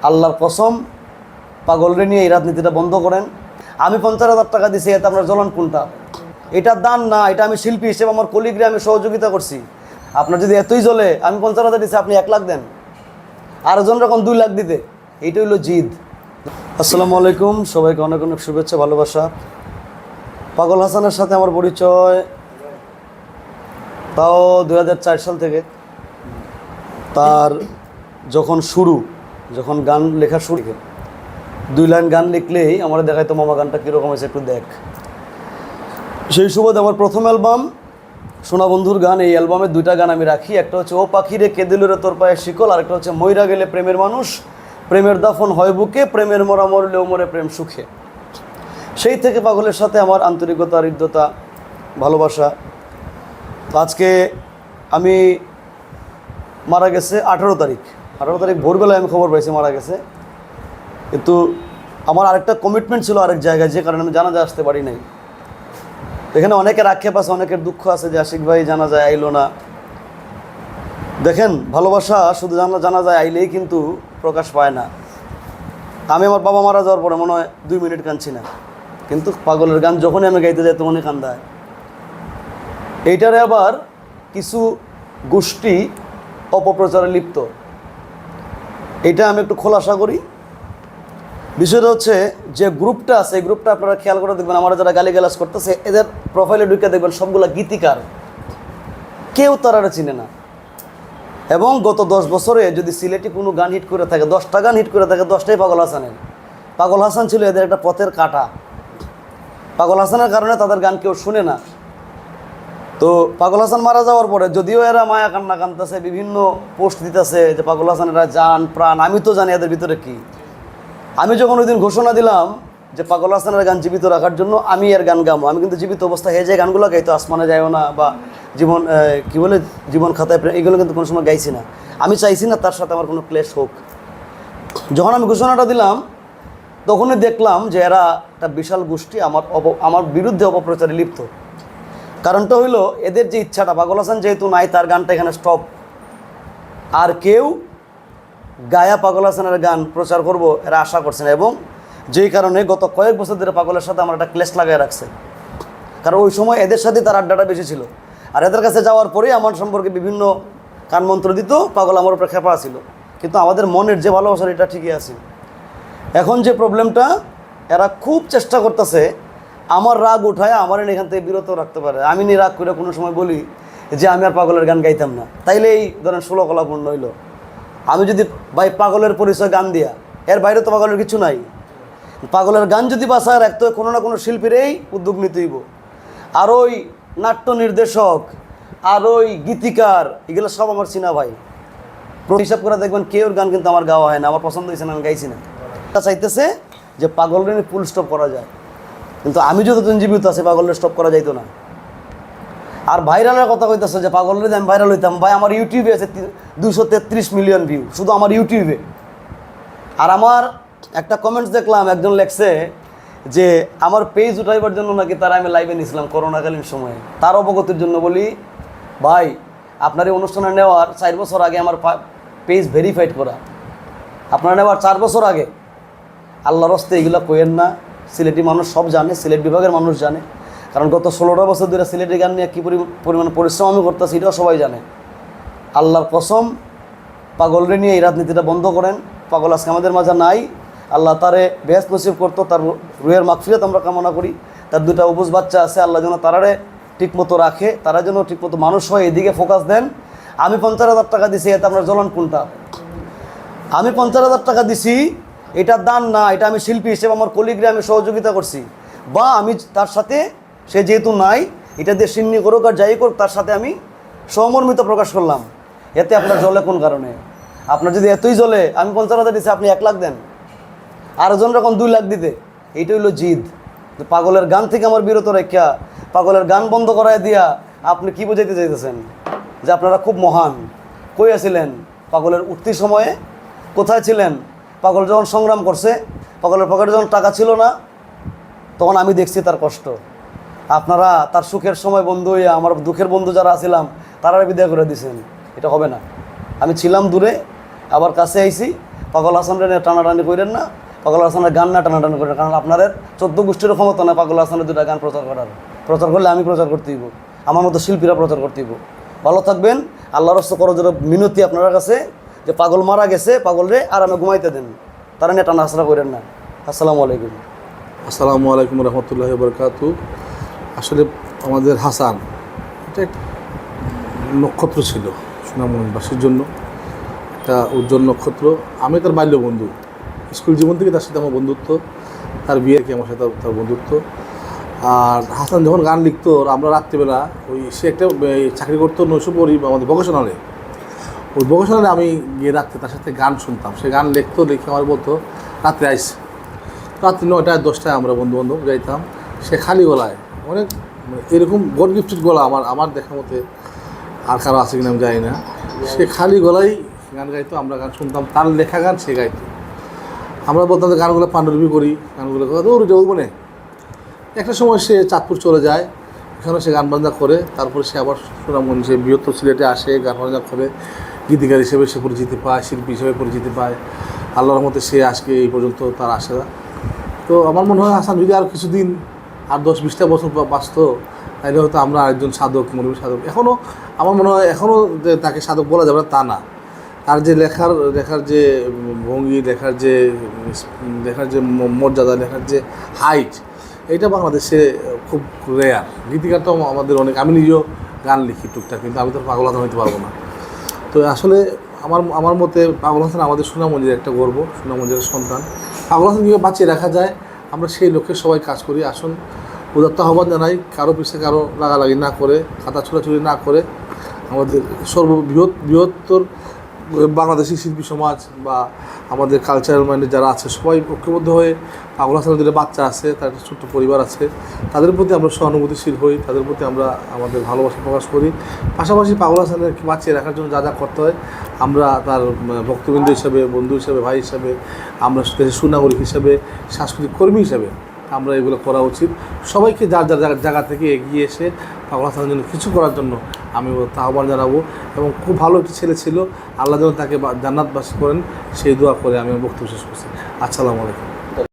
আল্লাহর কসম, পাগলরে নিয়ে এই রাজনীতিটা বন্ধ করেন। আমি 50,000 টাকা দিছি, এতে আপনার জ্বলন কোনটা? এটা দান না, এটা আমি শিল্পী হিসেবে আমার কলিগরে আমি সহযোগিতা করছি। আপনার যদি এতই জ্বলে, আমি 50,000 দিছি, আপনি 1 লাখ দেন, আরেকজন রকম 2 লাখ দিতে। এইটা হইলো জিদ। আসসালামু আলাইকুম, সবাইকে অনেক অনেক শুভেচ্ছা, ভালোবাসা। পাগল হাসানের সাথে আমার পরিচয় তাও 2004 সাল থেকে। তার যখন গান লেখা শুরু, 2 লাইন গান লিখলেই আমার দেখাইতো, মামা গানটা কীরকম হয়েছে একটু দেখ। সেই সুবাদে আমার প্রথম অ্যালবাম সোনা বন্ধুর গান, এই অ্যালবামের 2টা গান আমি রাখি। একটা হচ্ছে ও পাখি রে কেঁদিল রে তোর পায়ে শিকল, আর একটা হচ্ছে মইরা গেলে প্রেমের মানুষ, প্রেমের দাফন হয় বুকে, প্রেমের মরা মরলেও মরে প্রেম সুখে। সেই থেকে পাগলের সাথে আমার আন্তরিকতা, হৃদ্যতা, ভালোবাসা। তো আজকে আমি মারা গেছে 18 তারিখ ভোরবেলায় আমি খবর পাইছি মারা গেছে। কিন্তু আমার আরেকটা কমিটমেন্ট ছিল আরেক জায়গায়, যে কারণে আমি জানাজা আসতে পারি নাই। এখানে অনেকের আক্ষেপ আছে, অনেকের দুঃখ আছে যে আশিক ভাই জানাজায় আইলো না। দেখেন, ভালোবাসা শুধু জানাজায় আইলেই কিন্তু প্রকাশ পায় না। আমি আমার বাবা মারা যাওয়ার পরে মনে হয় 2 মিনিট কাঁদছি না, কিন্তু পাগলের গান যখনই আমি গাইতে যাই তখনই কান্দায়। এইটারে আবার কিছু গোষ্ঠী অপপ্রচারে লিপ্ত, এটা আমি একটু খোলাসা করি। বিষয়টা হচ্ছে যে গ্রুপটা আছে, এই গ্রুপটা আপনারা খেয়াল করে দেখবেন, আমরা যারা গালিগালাজ করতেছে এদের প্রোফাইলে ঢুকে দেখবেন সবগুলা গীতিকার, কেউ তারা চিনে না। এবং গত 10 বছরে যদি সিলেটি কোনো গান হিট করে থাকে, 10টা গান হিট করে থাকে, 10টাই পাগল হাসানের। পাগল হাসান ছিল এদের একটা পথের কাঁটা। পাগল হাসানের কারণে তাদের গান কেউ শুনে না। তো পাগল হাসান মারা যাওয়ার পরে যদিও এরা মায়া কান্না কানতেছে, বিভিন্ন পোস্ট দিতেছে যে পাগল হাসানেরা জান প্রাণ, আমি তো জানি এদের ভিতরে কি। আমি যখন ওই দিন ঘোষণা দিলাম যে পাগল হাসানের গান জীবিত রাখার জন্য আমি এর গান গামো, আমি কিন্তু জীবিত অবস্থায় যে গানগুলো গাইতো, আসমানে যায়ও না বা জীবন কি বলে জীবন খাতায় প্রেম, এগুলো কিন্তু কোনো সময় গাইছি না। আমি চাইছি না তার সাথে আমার কোনো ক্লেশ হোক। যখন আমি ঘোষণাটা দিলাম তখনই দেখলাম যে এরা একটা বিশাল গোষ্ঠী আমার বিরুদ্ধে অপপ্রচারে লিপ্ত। কারণটা হইলো এদের যে ইচ্ছাটা, পাগল হাসান যেহেতু নাই, তার গানটা এখানে স্টপ, আর কেউ গায়া পাগল হাসানের গান প্রচার করব এরা আশা করছে না। এবং যেই কারণে গত কয়েক বছর ধরে পাগলের সাথে আমার একটা ক্লেশ লাগাই রাখছে, কারণ ওই সময় এদের সাথে তার আড্ডাটা বেশি ছিল। আর এদের কাছে যাওয়ার পরেই আমার সম্পর্কে বিভিন্ন কানমন্ত্র দিত, পাগল আমার উপরে খেপা ছিল। কিন্তু আমাদের মনের যে ভালোবাসা এটা ঠিকই আছে। এখন যে প্রবলেমটা, এরা খুব চেষ্টা করতেছে আমার রাগ উঠায় আমার এখান থেকে বিরত রাখতে পারে। আমি রাগ করে কোনো সময় বলি যে আমি আর পাগলের গান গাইতাম না, তাইলে এই ধরেন 16 কলাপূর্ণ হইল। আমি যদি ভাই পাগলের পরিচয় গান দিয়া, এর বাইরে তো পাগলের কিছু নাই। পাগলের গান যদি বাঁচায় রাখতে হয়, কোনো না কোনো শিল্পীর এই উদ্যোগ নিতে হইব। আর ওই নাট্য নির্দেশক আর ওই গীতিকার, এগুলো সব আমার চিনা ভাই। হিসাব করে দেখবেন কেউর গান কিন্তু আমার গাওয়া হয় না, আমার পছন্দ হয়েছে না, আমি গাইছি না। চাইতেছে যে পাগলের ফুল স্টপ করা যায়, কিন্তু আমি যতদিন জীবিত আছে পাগলের স্টপ করা যাইতো না। আর ভাইরালের কথা কইতেছে যে পাগলের আমি ভাইরাল হইতাম, ভাই আমার ইউটিউবে আছে 233 মিলিয়ন ভিউ শুধু আমার ইউটিউবে। আর আমার একটা কমেন্টস দেখলাম, একজন লেখছে যে আমার পেজ উঠাইবার জন্য নাকি তারা আমি লাইভে নিয়েছিলাম করোনাকালীন সময়ে। তার অবগতির জন্য বলি, ভাই আপনার এই অনুষ্ঠানে নেওয়ার 4 বছর আগে আমার পেজ ভেরিফাইড করা, আপনারা নেওয়ার 4 বছর আগে। আল্লাহর হস্তে এগুলো কইেন না, সিলেটি মানুষ সব জানে, সিলেট বিভাগের মানুষ জানে। কারণ গত 16টা বছর ধরে সিলেটি গান নিয়ে কী পরিমাণ পরিশ্রম আমি করতেছি এটাও সবাই জানে। আল্লাহর কসম, পাগলরে নিয়ে এই রাজনীতিটা বন্ধ করেন। পাগল আজকে আমাদের মাঝে নাই, আল্লাহ তারে বেহেশত নসিব করতো, তার রুহের মাগফিরাত আমরা কামনা করি। তার 2টা অবুঝ বাচ্চা আছে, আল্লাহ যেন তারারে ঠিকমতো রাখে, তারা যেন ঠিকমতো মানুষ হয়, এদিকে ফোকাস দেন। আমি 50,000 টাকা দিছি, এতে আপনার জ্বলন কোনটা? আমি 50,000 টাকা দিছি, এটা দান না, এটা আমি শিল্পী হিসেবে আমার কলিগরে আমি সহযোগিতা করছি। বা আমি তার সাথে, সে যেহেতু নাই, এটা দিয়ে সিন্নি করুক আর যাই করুক, তার সাথে আমি সহমর্মিতা প্রকাশ করলাম। এতে আপনার জ্বলে কোন কারণে? আপনার যদি এতই জ্বলে, আমি 50,000 দিচ্ছি, আপনি 1 লাখ দেন, আরেকজন রকম 2 লাখ দিতে। এইটা হইলো জিদ। পাগলের গান থেকে আমার বিরত রেখা, পাগলের গান বন্ধ করায় দিয়া আপনি কি বোঝাইতে চাইতেছেন? যে আপনারা খুব মহান। কই আছিলেন পাগলের উঠতির সময়ে? কোথায় ছিলেন? পাগল যখন সংগ্রাম করছে, পাগলের পকেটে যখন টাকা ছিল না, তখন আমি দেখছি তার কষ্ট। আপনারা তার সুখের সময় বন্ধু হইয়া আমার দুঃখের বন্ধু যারা আছিলাম তারা বিদায় করে দিয়েছেন। এটা হবে না। আমি ছিলাম দূরে, আবার কাছে আইছি, পাগল হাসানের টানাটানি করেন না, পাগল হাসানের গান না টানাটানি করেন, কারণ আপনাদের 14 গোষ্ঠীরও ক্ষমতা না পাগল হাসানের 2টা গান প্রচার করার। প্রচার করলে আমি প্রচার করতে দিব, আমার মতো শিল্পীরা প্রচার করতে দিব। ভালো থাকবেন, আল্লাহর রাস্তা করো যেন মিনতি আপনার কাছে, যে পাগল মারা গেছে, পাগলরে আরামে ঘুমাইতে দেন, তারা নিয়ে টানা হাসরা করেন না। আসসালামু আলাইকুম। আসসালামু আলাইকুম রহমতুল্লাহি ওয়া বারাকাতুহু। আসলে আমাদের হাসান এটা একটা নক্ষত্র ছিল সুনামগঞ্জবাসীর জন্য, একটা উজ্জ্বল নক্ষত্র। আমি তার বাল্য বন্ধু, স্কুল জীবন থেকে তার সাথে আমার বন্ধুত্ব, তার বিয়ে কি আমার সাথে তার বন্ধুত্ব। আর হাসান যখন গান লিখতো, আমরা রাত্রিবেলা সে একটা চাকরি করতো নৈশপুরি আমাদের ভোকেশনালে, ওই ভোকেশনালে আমি গিয়ে রাত্রে তার সাথে গান শুনতাম। সে গান লিখতো, লিখে আমার বলতো রাত্রে আইস, রাত্রি 9টায় 10টায় আমরা বন্ধু বান্ধব যাইতাম। সে খালি গলায়, অনেক এরকম গড গিফটেড গলা আমার দেখা মতে আর কারো আছে কিনা আমি জানি না। সে খালি গলায় গান গাইতো, আমরা গান শুনতাম, তার লেখা গান সে গাইতো। আমরা বলতাম যে গানগুলো পাণ্ডুলিপি করি, গানগুলো ওখানে। একটা সময় সে চাঁদপুর চলে যায়, এখানে সে গান বাজনা করে, তারপরে সে আবার সুনামগঞ্জে বৃহত্তর সিলেটে আসে, গান বাজনা করে গীতিকার হিসেবে সে পরিচিতি পায়, শিল্পী হিসেবে পরিচিতি পায়। আল্লাহর মতে সে আজকে এই পর্যন্ত তার আসে। তো আমার মনে হয় হাসান যদি আর কিছুদিন আর 10-20টা বছর বাঁচত, তাহলে হয়তো আমরা আরেকজন সাধক, মৌলবী সাধক। এখনও আমার মনে হয় এখনও যে তাকে সাধক বলা যাবে না তা না। তার যে লেখার যে ভঙ্গি, লেখার যে মর্যাদা, লেখার যে হাইট, এটা বাংলাদেশে খুব রেয়ার। গীতিকার তো আমাদের অনেক, আমি নিজেও গান লিখি টুকটাক, কিন্তু আমি তো পাগল হাসান হইতে পারবো না। তো আসলে আমার মতে পাগল হাসান আমাদের সুনামগঞ্জের একটা গর্ব, সুনামগঞ্জের সন্তান। পাগল হাসান কীভাবে বাঁচিয়ে রাখা যায়, আমরা সেই লক্ষ্যে সবাই কাজ করি। আসুন উদাত্ত আহ্বান জানাই, কারো পিছিয়ে কারো লাগালাগি না করে, খাতা ছোড়াছুড়ি না করে, আমাদের বৃহত্তর বাংলাদেশি শিল্পী সমাজ বা আমাদের কালচারাল মাইন্ডে যারা আছে সবাই ঐক্যবদ্ধ হয়ে, পাগল হাসানের যে বাচ্চা আছে, তার একটা ছোট্ট পরিবার আছে, তাদের প্রতি আমরা সহানুভূতিশীল হই, তাদের প্রতি আমরা আমাদের ভালোবাসা প্রকাশ করি। পাশাপাশি পাগল হাসানের বাঁচিয়ে রাখার জন্য যা যা করতে হয়, আমরা তার ভক্তবৃন্দ হিসাবে, বন্ধু হিসাবে, ভাই হিসাবে, আমরা দেশের সুনাগরিক হিসাবে, সাংস্কৃতিক কর্মী হিসাবে আমরা এগুলো করা উচিত। সবাইকে যার যার জায়গা থেকে এগিয়ে এসে পাগল হাসানের জন্য কিছু করার জন্য আমি আহ্বান জানাবো। এবং খুব ভালো একটি ছেলে ছিল, আল্লাহ যেন তাকে জান্নাতবাসী করেন সেই দোয়া করে আমি বক্তব্য শেষ করছি। আসসালামু আলাইকুম।